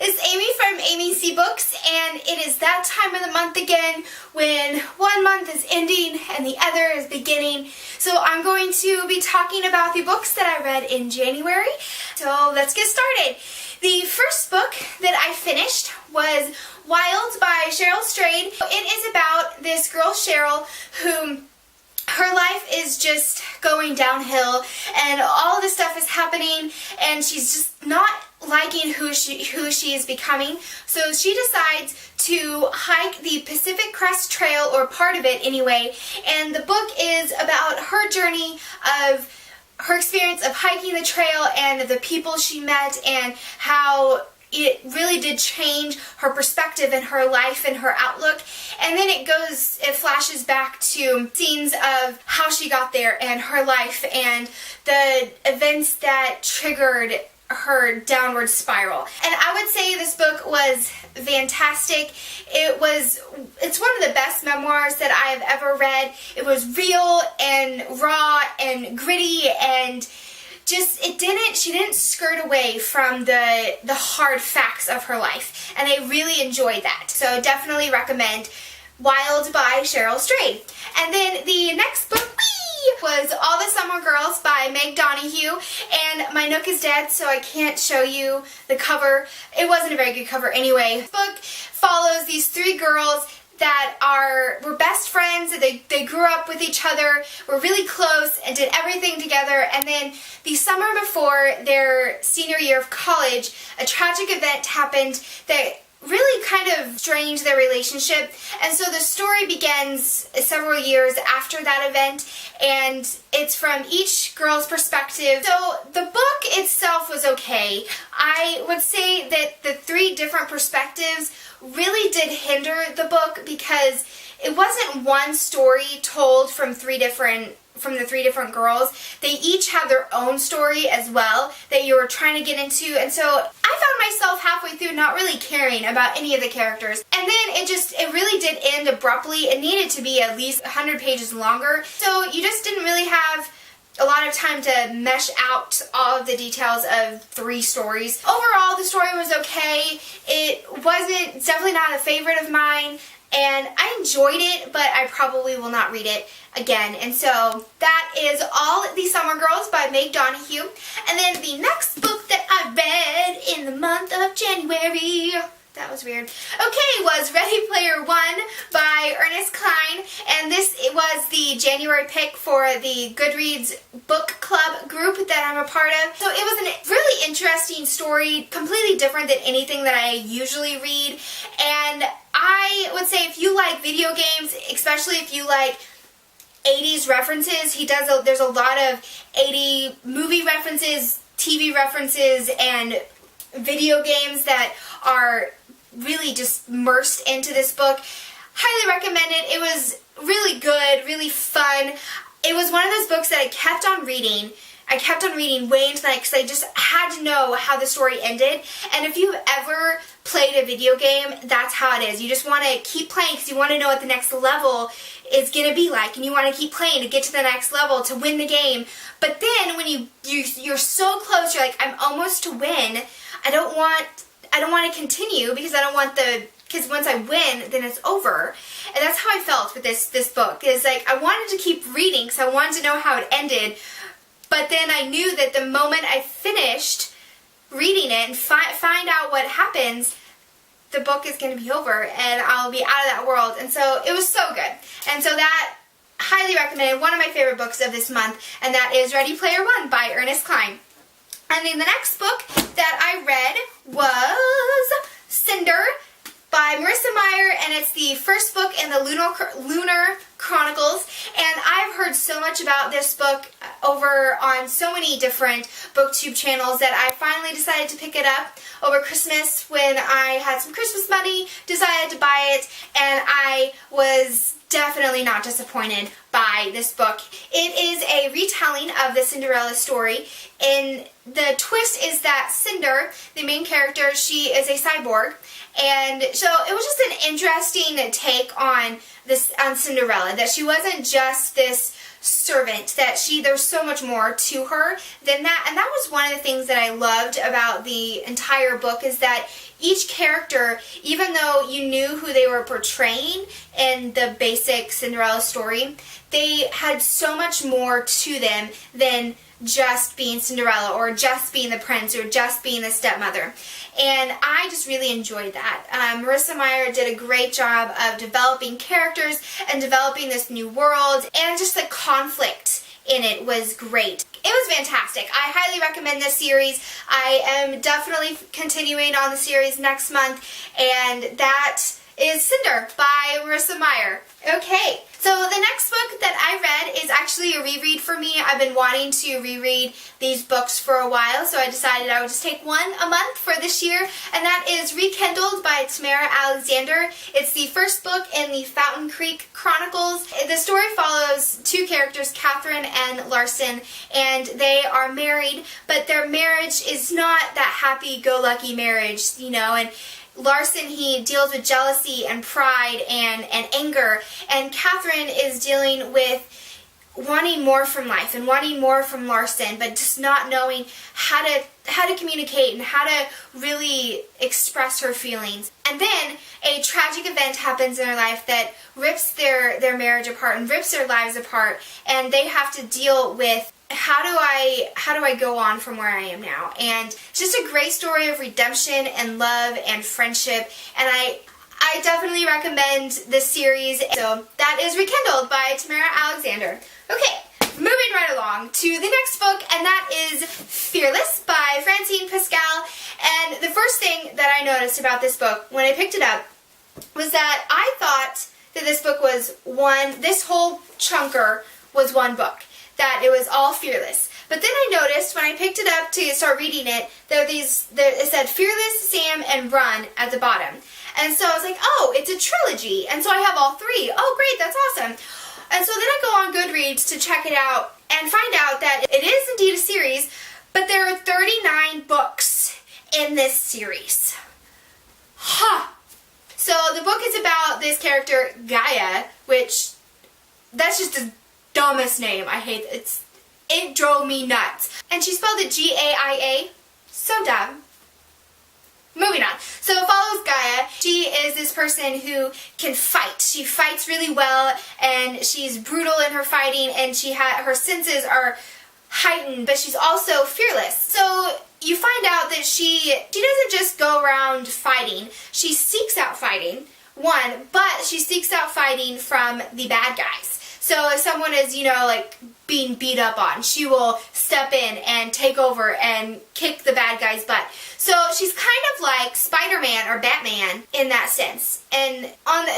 It's Amy from Amy C Books, and it is that time of the month again when one month is ending and the other is beginning. So I'm going to be talking about the books that I read in January. So let's get started. The first book that I finished was Wild by Cheryl Strayed. It is about this girl Cheryl who her life is just going downhill and all this stuff is happening and she's just not liking who she is becoming. So she decides to hike the Pacific Crest Trail, or part of it anyway, and the book is about her journey of her experience of hiking the trail and the people she met and how it really did change her perspective and her life and her outlook. And then it flashes back to scenes of how she got there and her life and the events that triggered her downward spiral. And I would say this book was fantastic. It's one of the best memoirs that I have ever read. It was real and raw and gritty and she didn't skirt away from the hard facts of her life, and I really enjoyed that. So definitely recommend Wild by Cheryl Strayed. And then the next book was All the Summer Girls by Meg Donahue, and my Nook is dead, so I can't show you the cover. It wasn't a very good cover anyway. This book follows these three girls that were best friends. They grew up with each other, were really close, and did everything together. And then the summer before their senior year of college, a tragic event happened that really kind of strained their relationship. And so the story begins several years after that event, and it's from each girl's perspective. So the book itself was okay. I would say that the three different perspectives really did hinder the book because it wasn't one story told from the three different girls. They each have their own story as well that you were trying to get into, and so I found myself halfway through not really caring about any of the characters. And then it really did end abruptly. It needed to be at least 100 pages longer, so you just didn't really have a lot of time to mesh out all of the details of three stories. Overall, the story was okay. It's definitely not a favorite of mine, and I enjoyed it, but I probably will not read it again. And so that is All the Summer Girls by Meg Donahue. And then the next book that I read in the month of January, that was weird, okay, was Ready Player One by Ernest Cline, and it was the January pick for the Goodreads book club group that I'm a part of. So it was a really interesting story, completely different than anything that I usually read, and I would say if you like video games, especially if you like 80s references, there's a lot of 80 movie references, TV references, and video games that are really just immersed into this book. Highly recommend it. It was really good, really fun. It was one of those books that I kept on reading. I kept on reading way into the night because I just had to know how the story ended. And if you've ever played a video game, that's how it is. You just want to keep playing because you want to know what the next level is going to be like, and you want to keep playing to get to the next level to win the game. But then when you're so close, you're like, I'm almost to win. I don't want to continue because because once I win, then it's over. And that's how I felt with this book. Is like I wanted to keep reading because I wanted to know how it ended. But then I knew that the moment I finished reading it and find out what happens, the book is going to be over and I'll be out of that world. And so it was so good. And so that, highly recommended, one of my favorite books of this month, and that is Ready Player One by Ernest Cline. And then the next book that I read was Cinder by Marissa Meyer, and it's the first book in the Lunar Chronicles. And I've heard so much about this book over on so many different booktube channels that I finally decided to pick it up over Christmas when I had some Christmas money, decided to buy it, and I was definitely not disappointed by this book. It is a retelling of the Cinderella story, and the twist is that Cinder, the main character, she is a cyborg, and so it was just an interesting take on Cinderella, that she wasn't just this servant, that there's so much more to her than that. And that was one of the things that I loved about the entire book, is that each character, even though you knew who they were portraying in the basic Cinderella story, they had so much more to them than just being Cinderella or just being the prince or just being the stepmother. And I just really enjoyed that. Marissa Meyer did a great job of developing characters and developing this new world, and just the conflict in it was great. It was fantastic. I highly recommend this series. I am definitely continuing on the series next month, and that is Cinder by Marissa Meyer. Okay, so the next book that I read is actually a reread for me. I've been wanting to reread these books for a while, so I decided I would just take one a month for this year, and that is Rekindled by Tamara Alexander. It's the first book in the Fountain Creek Chronicles. The story follows two characters, Catherine and Larson, and they are married, but their marriage is not that happy-go-lucky marriage, you know, and Larson, he deals with jealousy and pride and anger, and Catherine is dealing with wanting more from life and wanting more from Larson, but just not knowing how to communicate and how to really express her feelings. And then a tragic event happens in their life that rips their marriage apart and rips their lives apart, and they have to deal with how do I go on from where I am now. And it's just a great story of redemption and love and friendship, and I definitely recommend this series. So that is Rekindled by Tamara Alexander. Okay, moving right along to the next book, and that is Fearless by Francine Pascal. And the first thing that I noticed about this book when I picked it up was that I thought that this book was this whole chunker was one book, that it was all Fearless. But then I noticed when I picked it up to start reading it, it said Fearless, Sam, and Run at the bottom. And so I was like, oh, it's a trilogy. And so I have all three. Oh, great, that's awesome. And so then I go on Goodreads to check it out and find out that it is indeed a series, but there are 39 books in this series. Huh. So the book is about this character, Gaia, which, that's just the dumbest name. I hate it. It drove me nuts. And she spelled it G-A-I-A. So dumb. Moving on. So it follows Gaia. She is this person who can fight. She fights really well, and she's brutal in her fighting, and her senses are heightened, but she's also fearless. So you find out that she doesn't just go around fighting. She seeks out fighting, but she seeks out fighting from the bad guys. So if someone is, like being beat up on, she will step in and take over and kick the bad guy's butt. So she's kind of like Spider-Man or Batman in that sense. And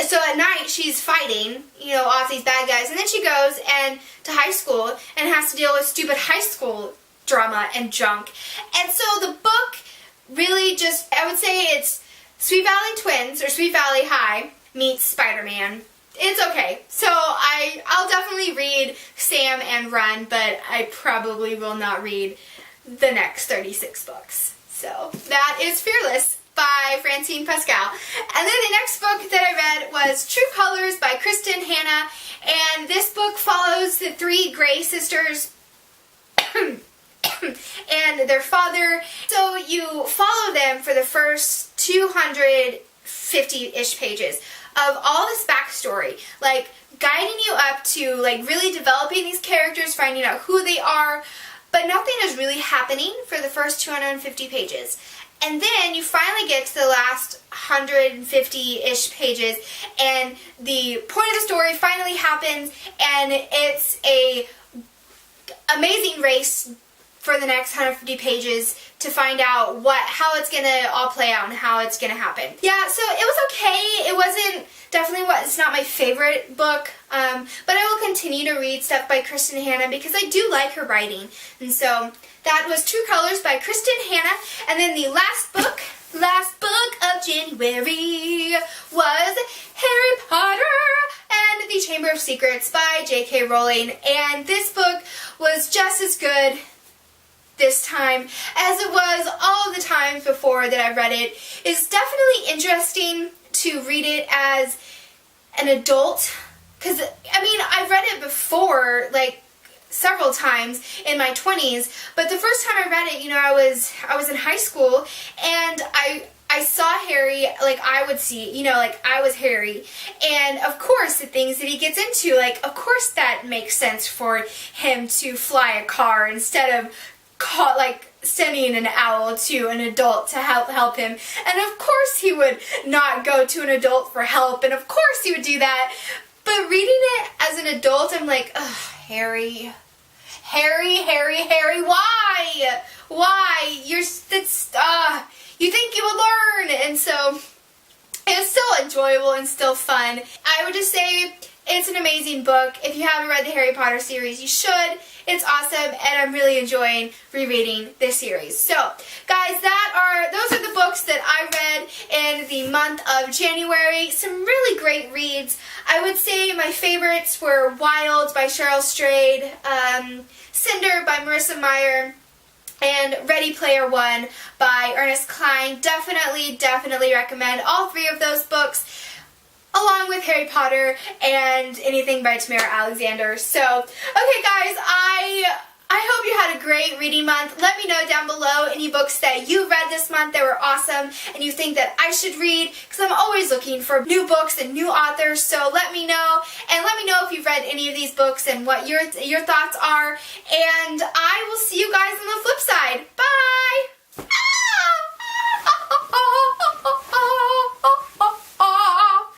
so at night she's fighting, off these bad guys, and then she goes to high school and has to deal with stupid high school drama and junk. And so the book really I would say it's Sweet Valley Twins or Sweet Valley High meets Spider-Man. It's okay. So I'll definitely read Sam and Run, but I probably will not read the next 36 books. So that is Fearless by Francine Pascal. And then the next book that I read was True Colors by Kristen Hanna, and this book follows the three Gray sisters and their father. So you follow them for the first 250-ish pages of all this backstory, like guiding you up to really developing these characters, finding out who they are, but nothing is really happening for the first 250 pages. And then you finally get to the last 150-ish pages, and the point of the story finally happens, and it's a amazing race for the next 150 pages to find out how it's going to all play out and how it's going to happen. Yeah, so it was okay. It wasn't it's not my favorite book, but I will continue to read stuff by Kristen Hanna because I do like her writing. And so that was True Colors by Kristen Hanna. And then the last book of January was Harry Potter and the Chamber of Secrets by J.K. Rowling. And this book was just as good this time as it was all the times before that I've read it. It's definitely interesting to read it as an adult because, I mean, I've read it before, like, several times in my 20s, but the first time I read it, you know, I was in high school, and I saw Harry like I would see, you know, like I was Harry, and of course the things that he gets into, like, of course that makes sense for him to fly a car instead of sending an owl to an adult to help him, and of course he would not go to an adult for help, and of course he would do that. But reading it as an adult, I'm like, ugh, Harry, why? You think you would learn, and so it's still enjoyable and still fun. I would just say it's an amazing book. If you haven't read the Harry Potter series, you should. It's awesome, and I'm really enjoying rereading this series. So, guys, those are the books that I read in the month of January. Some really great reads. I would say my favorites were Wild by Cheryl Strayed, Cinder by Marissa Meyer, and Ready Player One by Ernest Cline. Definitely recommend all three of those books, along with Harry Potter and anything by Tamara Alexander. So, okay guys, I hope you had a great reading month. Let me know down below any books that you read this month that were awesome and you think that I should read, because I'm always looking for new books and new authors. So let me know, and let me know if you've read any of these books and what your thoughts are. And I will see you guys on the flip side.